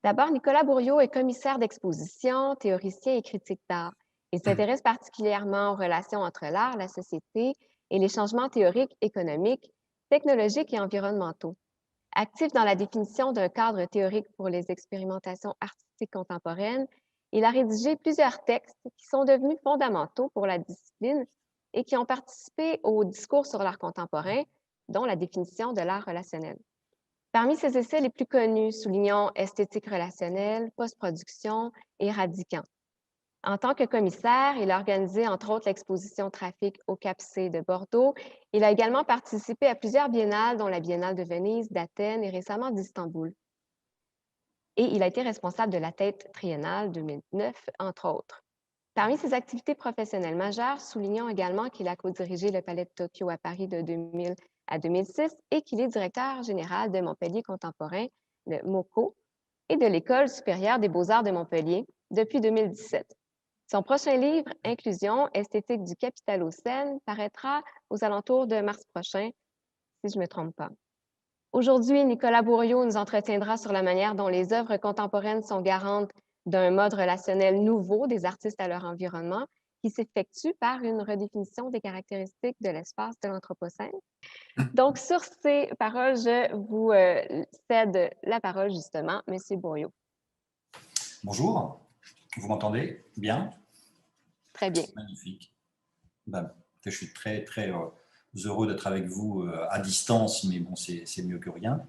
D'abord, Nicolas Bourriaud est commissaire d'exposition, théoricien et critique d'art. Il s'intéresse particulièrement aux relations entre l'art, la société et les changements théoriques, économiques, technologiques et environnementaux. Actif dans la définition d'un cadre théorique pour les expérimentations artistiques contemporaines, il a rédigé plusieurs textes qui sont devenus fondamentaux pour la discipline et qui ont participé au discours sur l'art contemporain, dont la définition de l'art relationnel. Parmi ses essais les plus connus, soulignons Esthétique relationnelle, Post-production et Radicant. En tant que commissaire, il a organisé entre autres l'exposition Trafic au Cap-C de Bordeaux. Il a également participé à plusieurs biennales, dont la Biennale de Venise, d'Athènes et récemment d'Istanbul. Et il a été responsable de la Tête triennale 2009, entre autres. Parmi ses activités professionnelles majeures, soulignons également qu'il a co-dirigé le Palais de Tokyo à Paris de 2000 à 2006 et qu'il est directeur général de Montpellier Contemporain, le MoCo, et de l'École supérieure des beaux-arts de Montpellier depuis 2017. Son prochain livre, Inclusion, esthétique du capitalocène, paraîtra aux alentours de mars prochain, si je ne me trompe pas. Aujourd'hui, Nicolas Bourriaud nous entretiendra sur la manière dont les œuvres contemporaines sont garantes d'un mode relationnel nouveau des artistes à leur environnement qui s'effectue par une redéfinition des caractéristiques de l'espace de l'Anthropocène. Donc, sur ces paroles, je vous cède la parole justement, Monsieur Bourriaud. Bonjour, vous m'entendez bien? Très bien. Magnifique. Je suis très heureux d'être avec vous à distance, mais bon, c'est mieux que rien.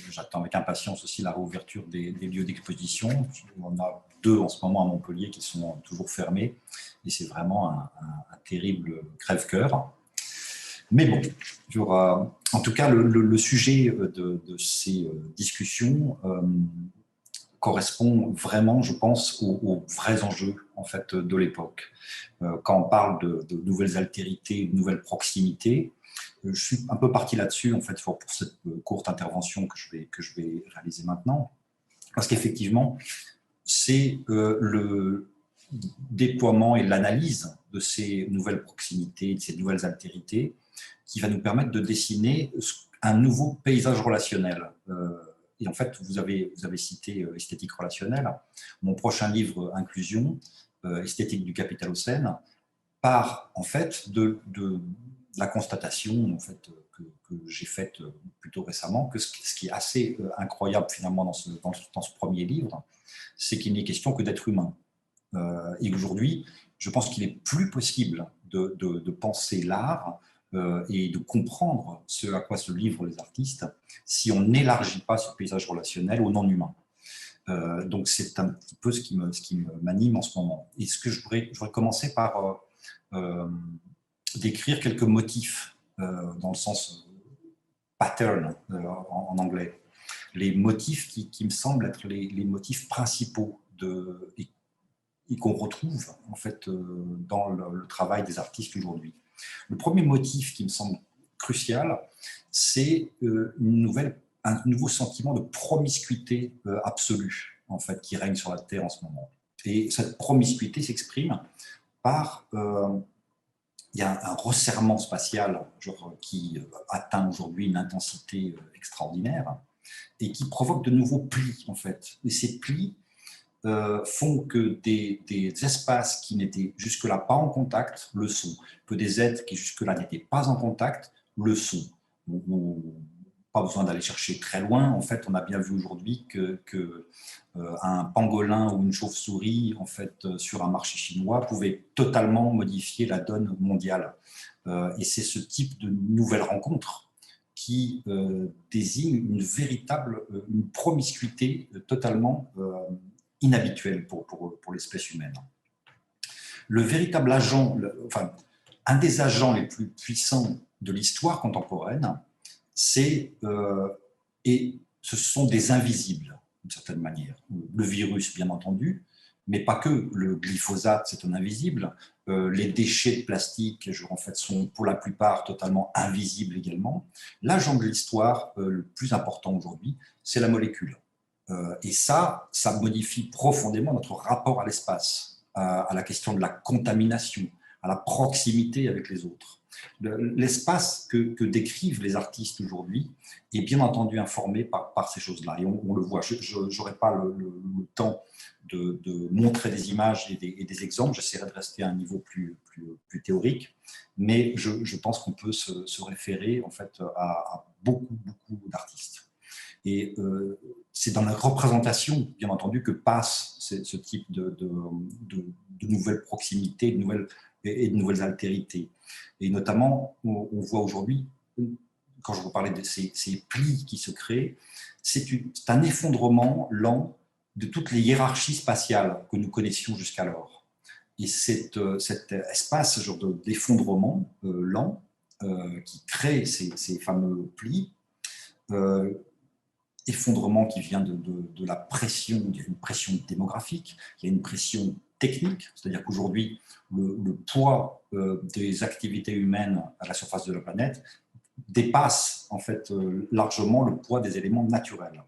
J'attends avec impatience aussi la réouverture des lieux d'exposition. On a 2 en ce moment à Montpellier qui sont toujours fermés et c'est vraiment un terrible crève-cœur. Mais bon, en tout cas, le sujet de ces discussions correspond vraiment, je pense, aux vrais enjeux en fait, de l'époque. Quand on parle de nouvelles altérités, de nouvelles proximités, je suis un peu parti là-dessus en fait, pour cette courte intervention que je vais réaliser maintenant. Parce qu'effectivement, c'est le déploiement et l'analyse de ces nouvelles proximités, de ces nouvelles altérités, qui va nous permettre de dessiner un nouveau paysage relationnel. Et en fait, vous avez cité Esthétique relationnelle. Mon prochain livre, Inclusion, Esthétique du capitalocène, part en fait de la constatation en fait, que j'ai faite plutôt récemment, que ce qui est assez incroyable finalement dans ce premier livre, c'est qu'il n'est question que d'être humain. Et aujourd'hui, je pense qu'il est plus possible de penser l'art et de comprendre ce à quoi se livrent les artistes si on n'élargit pas ce paysage relationnel au non-humain. Donc c'est un petit peu ce qui m'anime en ce moment. Et ce que je voudrais commencer par décrire quelques motifs dans le sens pattern en anglais. Les motifs qui me semblent être les motifs principaux et qu'on retrouve en fait dans le travail des artistes aujourd'hui. Le premier motif qui me semble crucial, c'est un nouveau sentiment de promiscuité absolue en fait, qui règne sur la Terre en ce moment. Et cette promiscuité s'exprime par il y a un resserrement spatial qui atteint aujourd'hui une intensité extraordinaire et qui provoque de nouveaux plis en fait. Et ces plis font que des espaces qui n'étaient jusque-là pas en contact le sont, que des êtres qui jusque-là n'étaient pas en contact le sont. Pas besoin d'aller chercher très loin. En fait, on a bien vu aujourd'hui que un pangolin ou une chauve-souris, en fait, sur un marché chinois, pouvait totalement modifier la donne mondiale. Et c'est ce type de nouvelle rencontre qui désigne une promiscuité totalement inhabituelle pour l'espèce humaine. Le véritable agent, un des agents les plus puissants de l'histoire contemporaine, ce sont des invisibles, d'une certaine manière. Le virus, bien entendu, mais pas que. Le glyphosate, c'est un invisible. Les déchets de plastique, en fait, sont pour la plupart totalement invisibles également. L'agent de l'histoire, le plus important aujourd'hui, c'est la molécule. Et ça modifie profondément notre rapport à l'espace, à la question de la contamination, à la proximité avec les autres. L'espace que décrivent les artistes aujourd'hui est bien entendu informé par ces choses-là, et on le voit. Je n'aurai pas le temps de montrer des images et des exemples, j'essaierai de rester à un niveau plus théorique, mais je pense qu'on peut se référer en fait à beaucoup d'artistes. Et c'est dans la représentation, bien entendu, que passe ce type de nouvelles proximités, de nouvelles altérités. Et notamment, on voit aujourd'hui, quand je vous parlais de ces plis qui se créent, c'est un effondrement lent de toutes les hiérarchies spatiales que nous connaissions jusqu'alors. Et cet espace, ce genre d'effondrement lent, qui crée ces fameux plis, effondrement qui vient de la pression, il y a une pression démographique, il y a une pression technique, c'est-à-dire qu'aujourd'hui, le poids des activités humaines à la surface de la planète dépasse en fait largement le poids des éléments naturels.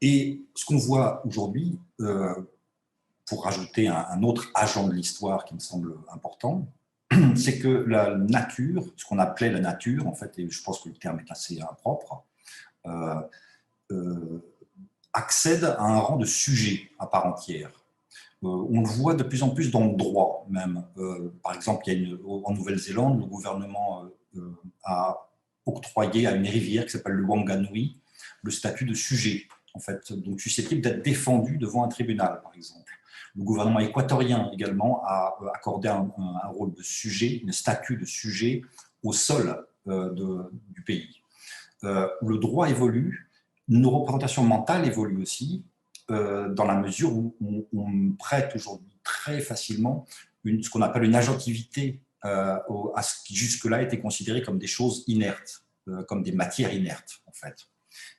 Et ce qu'on voit aujourd'hui, pour rajouter un autre agent de l'histoire qui me semble important, c'est que la nature, ce qu'on appelait la nature, en fait, et je pense que le terme est assez impropre, accède à un rang de sujet à part entière. On le voit de plus en plus dans le droit même. Par exemple, en Nouvelle-Zélande, le gouvernement a octroyé à une rivière qui s'appelle le Wanganui le statut de sujet, en fait, donc susceptible d'être défendu devant un tribunal, par exemple. Le gouvernement équatorien également a accordé un rôle de sujet, un statut de sujet au sol du pays. Le droit évolue, nos représentations mentales évoluent aussi, dans la mesure où on prête aujourd'hui très facilement ce qu'on appelle une agentivité à ce qui jusque-là était considéré comme des choses inertes, comme des matières inertes en fait.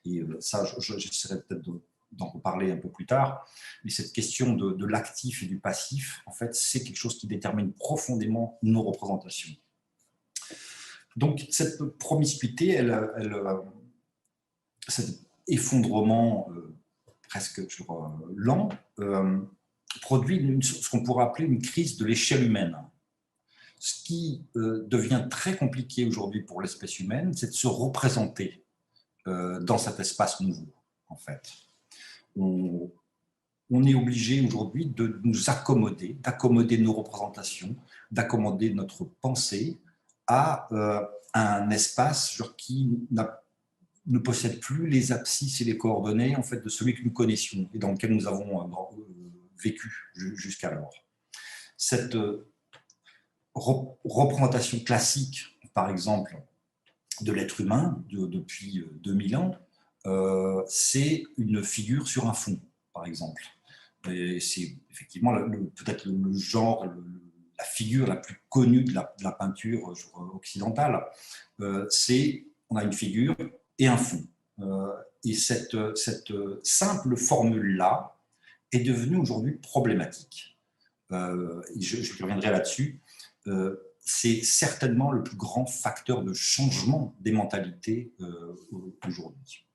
Et ça, j'essaierai peut-être d'en reparler un peu plus tard, mais cette question de l'actif et du passif, en fait, c'est quelque chose qui détermine profondément nos représentations. Donc cette promiscuité, cet effondrement presque lent, produit ce qu'on pourrait appeler une crise de l'échelle humaine. Ce qui devient très compliqué aujourd'hui pour l'espèce humaine, c'est de se représenter dans cet espace nouveau, en fait. On est obligé aujourd'hui de nous accommoder, d'accommoder nos représentations, d'accommoder notre pensée à un espace qui ne possède plus les abscisses et les coordonnées en fait, de celui que nous connaissions et dans lequel nous avons vécu jusqu'alors. Cette représentation classique, par exemple, de l'être humain depuis 2000 ans, c'est une figure sur un fond, par exemple. Et c'est effectivement peut-être le genre, la figure la plus connue de la peinture occidentale. On a une figure et un fond. Et cette simple formule-là est devenue aujourd'hui problématique. Je reviendrai là-dessus. C'est certainement le plus grand facteur de changement des mentalités aujourd'hui.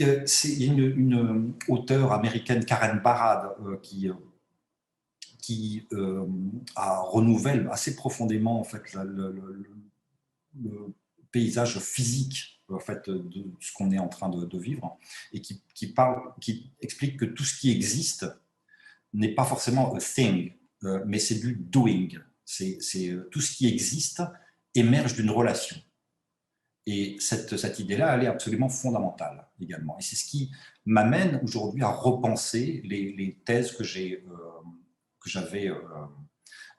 Il y a une auteure américaine, Karen Barad, qui renouvelle assez profondément en fait, le paysage physique en fait, de ce qu'on est en train de vivre et qui explique que tout ce qui existe n'est pas forcément a thing, mais c'est du doing. Tout ce qui existe émerge d'une relation. Et cette idée-là, elle est absolument fondamentale également. Et c'est ce qui m'amène aujourd'hui à repenser les thèses que j'avais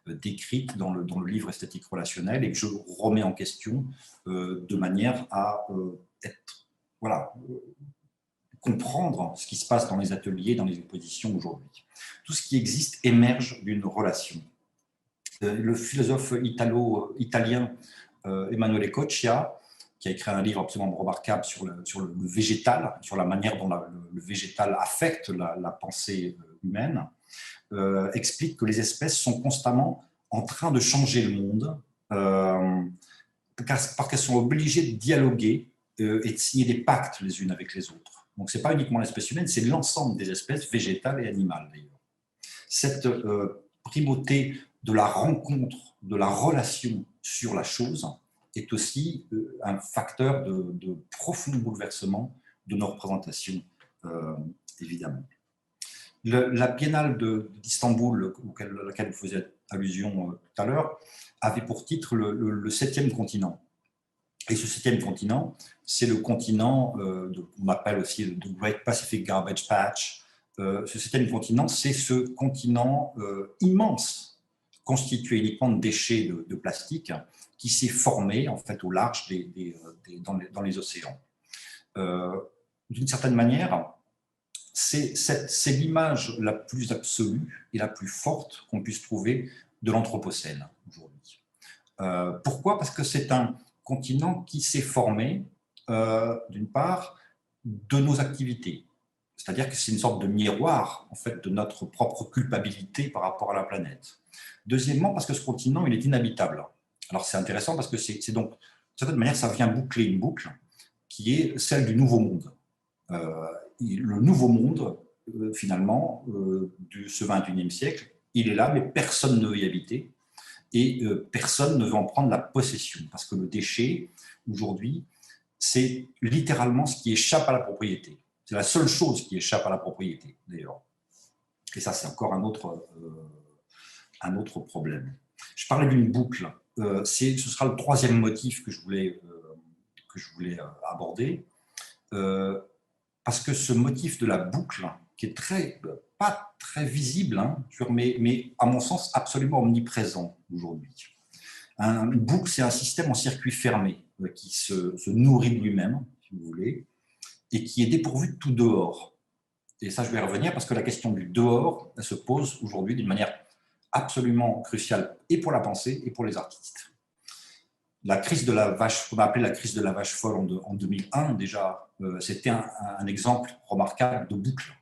décrites dans le livre Esthétique relationnelle et que je remets en question de manière à comprendre ce qui se passe dans les ateliers, dans les expositions aujourd'hui. Tout ce qui existe émerge d'une relation. Le philosophe italien Emanuele Coccia, qui a écrit un livre absolument remarquable sur le végétal, sur la manière dont le végétal affecte la pensée humaine, explique que les espèces sont constamment en train de changer le monde parce qu'elles sont obligées de dialoguer et de signer des pactes les unes avec les autres. Donc, ce n'est pas uniquement l'espèce humaine, c'est l'ensemble des espèces végétales et animales, d'ailleurs. cette primauté de la rencontre, de la relation sur la chose est aussi un facteur de profond bouleversement de nos représentations, évidemment. La biennale d'Istanbul, à laquelle vous faisiez allusion tout à l'heure, avait pour titre le 7e continent. Et ce 7e continent, c'est le continent, on appelle aussi le Great Pacific Garbage Patch. Ce 7e continent, c'est ce continent immense, constitué uniquement de déchets de plastique, qui s'est formé en fait au large dans les océans. D'une certaine manière, c'est l'image la plus absolue et la plus forte qu'on puisse trouver de l'Anthropocène aujourd'hui. Pourquoi ? Parce que c'est un continent qui s'est formé, d'une part, de nos activités. C'est-à-dire que c'est une sorte de miroir, en fait, de notre propre culpabilité par rapport à la planète. Deuxièmement, parce que ce continent, il est inhabitable. Alors, c'est intéressant parce que c'est donc, d'une certaine manière, ça vient boucler une boucle qui est celle du Nouveau Monde. Le Nouveau Monde, finalement, de ce 21e siècle, il est là, mais personne ne veut y habiter. Et personne ne veut en prendre la possession, parce que le déchet, aujourd'hui, c'est littéralement ce qui échappe à la propriété. C'est la seule chose qui échappe à la propriété, d'ailleurs. Et ça, c'est encore un autre problème. Je parlais d'une boucle. Ce sera le 3e motif que je voulais aborder, parce que ce motif de la boucle, qui est pas très visible, hein, mais à mon sens absolument omniprésent aujourd'hui. Une boucle, c'est un système en circuit fermé qui se nourrit de lui-même, si vous voulez, et qui est dépourvu de tout dehors. Et ça, je vais y revenir parce que la question du dehors, elle se pose aujourd'hui d'une manière absolument cruciale, et pour la pensée et pour les artistes. La crise de la vache, qu'on a appelé la crise de la vache folle en 2001 déjà, c'était un exemple remarquable de boucle.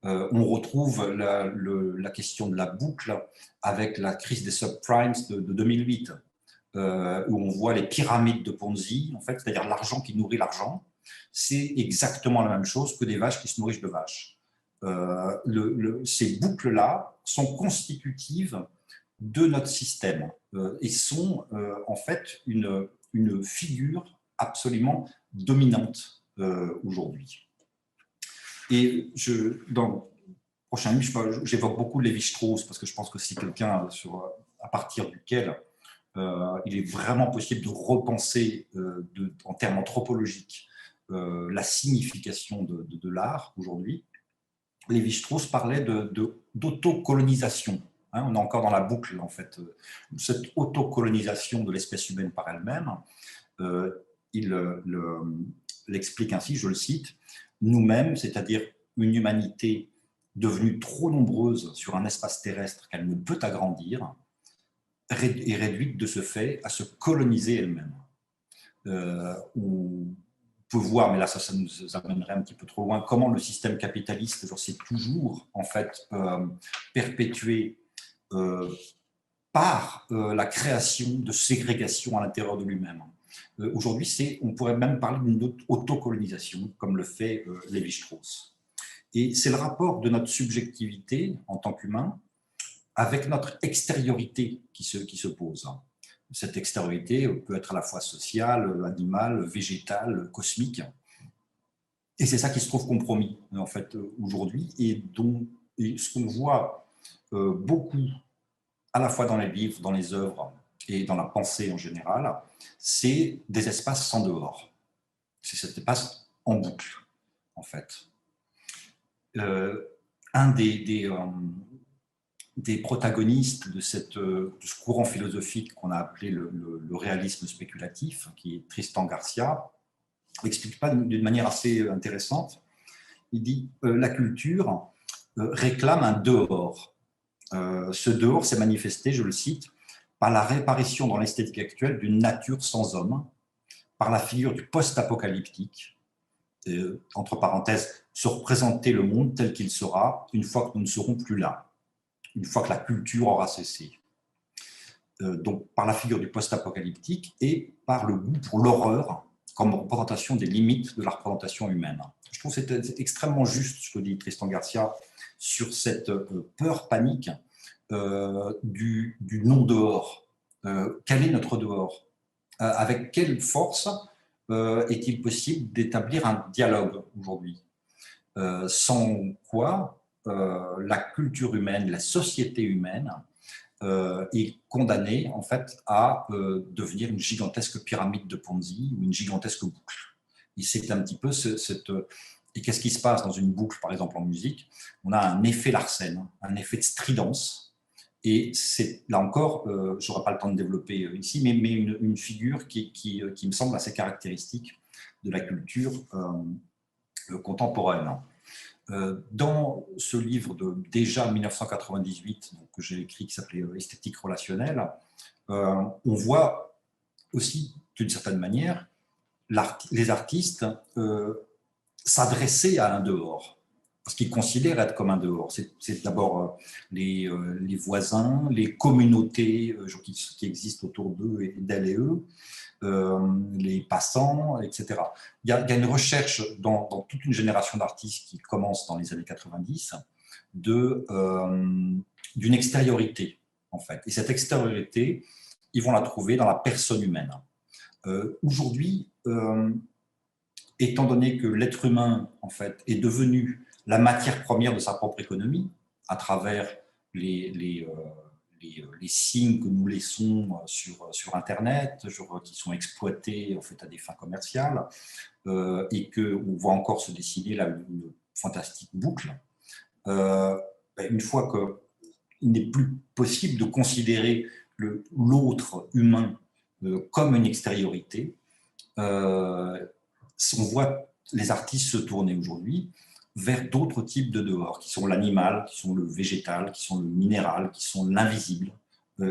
On retrouve la question de la boucle avec la crise des subprimes de 2008, où on voit les pyramides de Ponzi, en fait, c'est-à-dire l'argent qui nourrit l'argent. C'est exactement la même chose que des vaches qui se nourrissent de vaches. Ces boucles-là sont constitutives de notre système et sont en fait une figure absolument dominante aujourd'hui. Et dans le prochain livre, j'évoque beaucoup Lévi-Strauss parce que je pense que c'est quelqu'un à partir duquel il est vraiment possible de repenser en termes anthropologiques la signification de l'art aujourd'hui. Lévi-Strauss parlait d'autocolonisation. Hein, on est encore dans la boucle, en fait. Cette autocolonisation de l'espèce humaine par elle-même, il l'explique ainsi, je le cite, « Nous-mêmes, c'est-à-dire une humanité devenue trop nombreuse sur un espace terrestre qu'elle ne peut agrandir, est réduite de ce fait à se coloniser elle-même. » On peut voir, mais là ça nous amènerait un petit peu trop loin, comment le système capitaliste s'est toujours en fait perpétué par la création de ségrégation à l'intérieur de lui-même. Aujourd'hui, on pourrait même parler d'une autocolonisation, comme le fait Lévi-Strauss. Et c'est le rapport de notre subjectivité en tant qu'humain avec notre extériorité qui se pose. Cette extériorité peut être à la fois sociale, animale, végétale, cosmique. Et c'est ça qui se trouve compromis, en fait, aujourd'hui, et ce qu'on voit beaucoup, à la fois dans les livres, dans les œuvres et dans la pensée en général, c'est des espaces sans dehors. C'est cet espace en boucle, en fait. Un des protagonistes de ce courant philosophique qu'on a appelé le réalisme spéculatif, qui est Tristan Garcia, l'explique pas d'une manière assez intéressante. Il dit la culture réclame un dehors. Ce dehors s'est manifesté, je le cite, par la réapparition dans l'esthétique actuelle d'une nature sans homme, par la figure du post-apocalyptique, entre parenthèses, se représenter le monde tel qu'il sera une fois que nous ne serons plus là, une fois que la culture aura cessé. Donc par la figure du post-apocalyptique et par le goût pour l'horreur comme représentation des limites de la représentation humaine. je trouve que c'est extrêmement juste ce que dit Tristan Garcia sur cette peur, panique du non-dehors. Quel est notre dehors? Avec quelle force est-il possible d'établir un dialogue aujourd'hui? Sans quoi la culture humaine, la société humaine est condamnée en fait à devenir une gigantesque pyramide de Ponzi ou une gigantesque boucle. Et c'est un petit peu cette... Et qu'est-ce qui se passe dans une boucle, par exemple en musique? On a un effet Larsen, un effet de stridence. Et c'est, là encore, je n'aurai pas le temps de développer ici, mais une figure qui me semble assez caractéristique de la culture contemporaine. Dans ce livre de déjà 1998 donc, que j'ai écrit qui s'appelait Esthétique relationnelle, on voit aussi d'une certaine manière les artistes s'adresser à un dehors, parce qu'ils considèrent être comme un dehors. C'est d'abord les voisins, les communautés qui existent autour d'eux et d'elles et eux, les passants, etc. Il y a une recherche dans toute une génération d'artistes qui commence dans les années 90 d'une extériorité, en fait. Et cette extériorité, ils vont la trouver dans la personne humaine. Aujourd'hui, étant donné que l'être humain, en fait, est devenu la matière première de sa propre économie, à travers les signes que nous laissons sur Internet, qui sont exploités en fait, à des fins commerciales, et qu'on voit encore se dessiner là, une fantastique boucle, une fois qu'il n'est plus possible de considérer l'autre humain comme une extériorité, on voit les artistes se tourner aujourd'hui vers d'autres types de dehors, qui sont l'animal, qui sont le végétal, qui sont le minéral, qui sont l'invisible.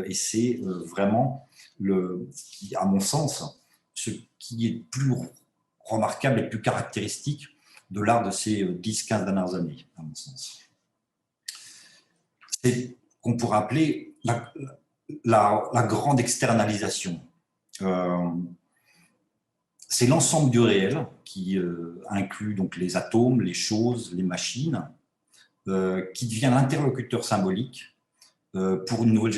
Et c'est vraiment, à mon sens, ce qui est plus remarquable et plus caractéristique de l'art de ces 10-15 dernières années, à mon sens. C'est qu'on pourrait appeler la grande externalisation. C'est l'ensemble du réel qui inclut donc les atomes, les choses, les machines, qui devient l'interlocuteur symbolique pour une nouvelle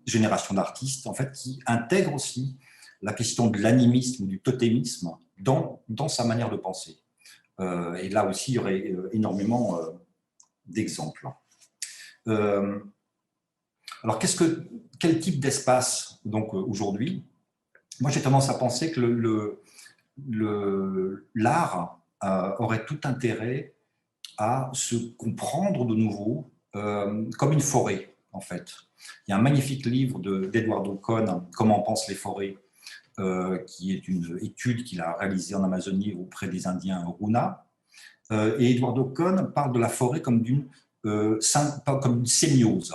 génération d'artistes, en fait, qui intègre aussi la question de l'animisme ou du totémisme dans sa manière de penser. Et là aussi, il y aurait énormément d'exemples. Alors, quel type d'espace donc aujourd'hui? Moi, j'ai tendance à penser que l'art aurait tout intérêt à se comprendre de nouveau comme une forêt, en fait. Il y a un magnifique livre d'Eduardo Kohn, Comment pensent les forêts, qui est une étude qu'il a réalisée en Amazonie auprès des Indiens Runa. Et Eduardo Kohn parle de la forêt comme d'une sémiose.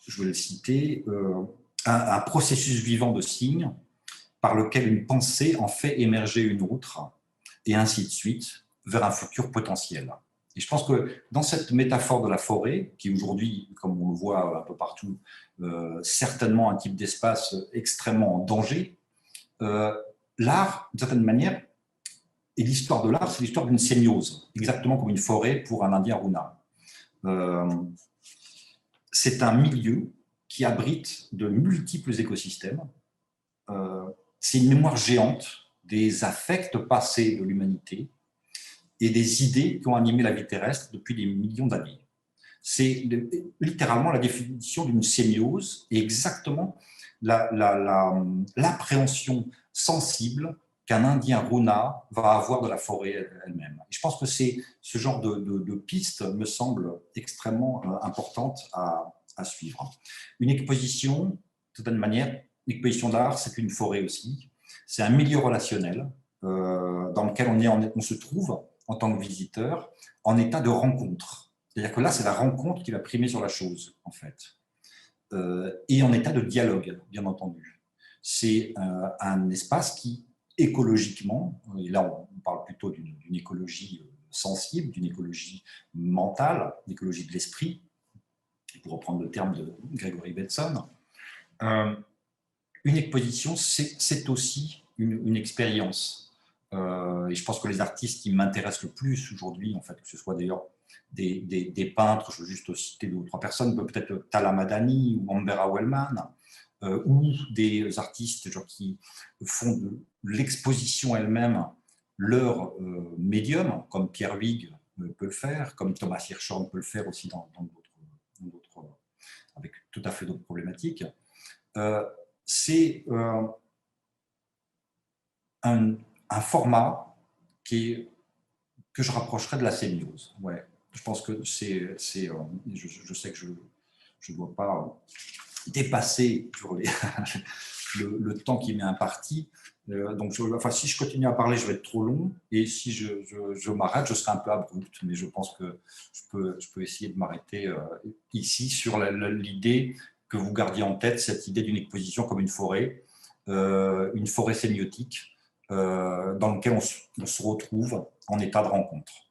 Je vais le citer. Un processus vivant de signes par lequel une pensée en fait émerger une autre, et ainsi de suite, vers un futur potentiel. Et je pense que dans cette métaphore de la forêt, qui aujourd'hui, comme on le voit un peu partout, certainement un type d'espace extrêmement en danger, l'art, d'une certaine manière, et l'histoire de l'art, c'est l'histoire d'une sémiose, exactement comme une forêt pour un Indien Runa. C'est un milieu qui abrite de multiples écosystèmes. C'est une mémoire géante des affects passés de l'humanité et des idées qui ont animé la vie terrestre depuis des millions d'années. C'est littéralement la définition d'une sémiose et exactement l'appréhension sensible qu'un Indien Runa va avoir de la forêt elle-même. Et je pense que ce genre de piste me semble extrêmement importante à suivre. Une exposition, de certaine manière, l'exposition d'art, c'est une forêt aussi. C'est un milieu relationnel dans lequel on se trouve en tant que visiteur en état de rencontre. C'est-à-dire que là, c'est la rencontre qui va primer sur la chose, en fait. Et en état de dialogue, bien entendu. C'est un espace qui, écologiquement, et là, on parle plutôt d'une écologie sensible, d'une écologie mentale, d'une écologie de l'esprit, pour reprendre le terme de Gregory Bateson, une exposition, c'est aussi une expérience. Et je pense que les artistes qui m'intéressent le plus aujourd'hui, en fait, que ce soit d'ailleurs des peintres, je veux juste citer 2 ou 3 personnes, peut-être Tala Madani ou Ambera Wellman, ou des artistes genre, qui font de l'exposition elle-même leur médium, comme Pierre Huyghe peut le faire, comme Thomas Hirschhorn peut le faire aussi dans d'autres, avec tout à fait d'autres problématiques. C'est un format que je rapprocherais de la sémiose. Ouais. Je pense que je sais que je ne dois pas dépasser le temps qui m'est imparti. Donc, si je continue à parler, je vais être trop long. Et si je m'arrête, je serai un peu abrupt. Mais je pense que je peux essayer de m'arrêter ici sur l'idée que vous gardiez en tête, cette idée d'une exposition comme une forêt sémiotique, dans laquelle on se retrouve en état de rencontre.